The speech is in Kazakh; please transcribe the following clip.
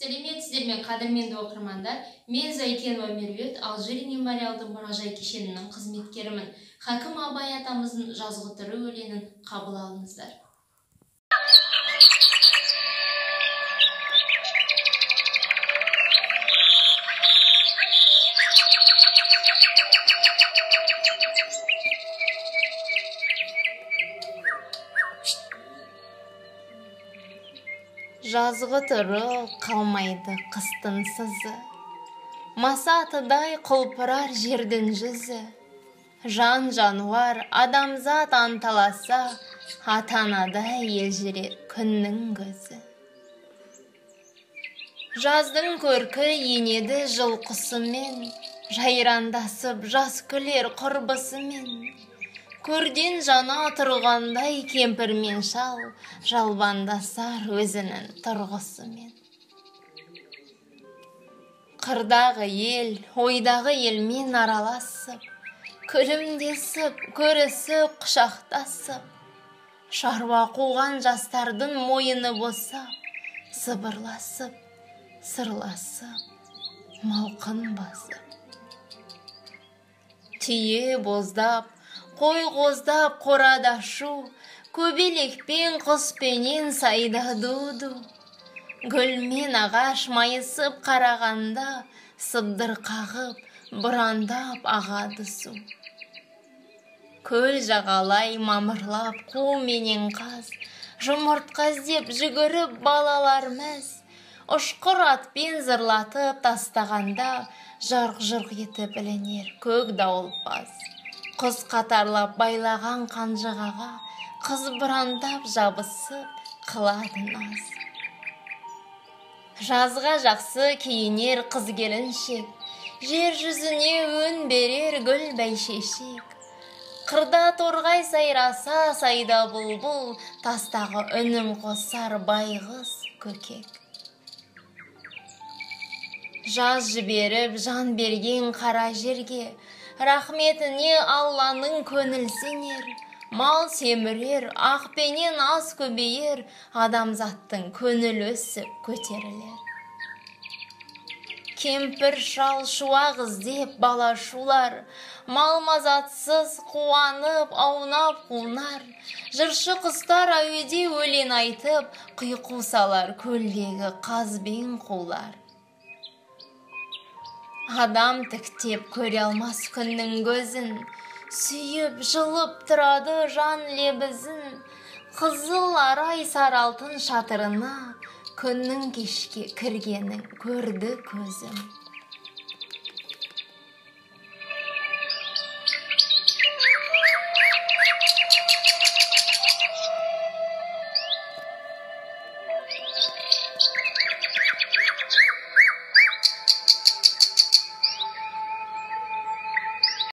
Сәлеметсіздер қадірменді оқырмандар. Мен Зайкенова Меруерт, Алжир мемориалды мұражай кешенінің қызметкерімін. Хакім Абай атамыздың жазғытыры өлеңін қабыл алыңыздар. Жазғытыры қалмайды қыстың сызы, масатыдай құлпырар жердің жүзі. Жан жануар адамзат анталаса, атанадай елжірер күннің көзі. Жаздың көркі енеді жылқысымен, жайрандасып жас күлер құрбысымен. Көрден жана тұрғандай кемпір мен шал, жалбандасар өзінің тұрғысымен. Қырдағы ел, ойдағы елмен араласып, күлімдесіп, көрісіп, құшақтасып, шаруа қуған жастардың мойыны босап, сыбырласып, сырласып, мауқын басып. Түйе боздап, қой қоздап қорада шу, көбелекпен құспенен сайда ду-ду. Гүлмен ағаш майысып қарағанда, сыбдыр қағып, бұрандап ағады су. Көл жағалай мамырлап қу менен қаз, жұмыртқа іздеп жүгіріп балалар мәз. Ұшқыр атпен зырлатып тастағанда, жырқ-жырқ етіп ілінер көк дауылпаз. Құз қатарлап байлаған қанжығаға, қыз бұрандап жабысып қылады наз. Жазға жақсы киінер қыз келіншек, жер жүзіне өн берер гүл бәйшешек. Қырда торғай сайраса сайда бұлбұл, тастағы үнім қосар байғыз көкек. Жаз жіберіп жан берген қара жерге, рахметіне Алланың көңіл сенер. Мал семірер, ақпенен ас көбейер, адамзаттың көңіл өсіп көтерілер. Кемпір шал шуақ іздеп бала шулар, мал-мазатсыз қуанып аунап қунар. Жыршы құстар әуеде өлең айтып, құйқу салар көлдегі қаз бен қулар. Адам тіктеп көре алмас күннің көзін, сүйіп жылып тұрады жан лебізін. Қызыл арай саралтын шатырына, күннің кешке кіргенін көрді көзім.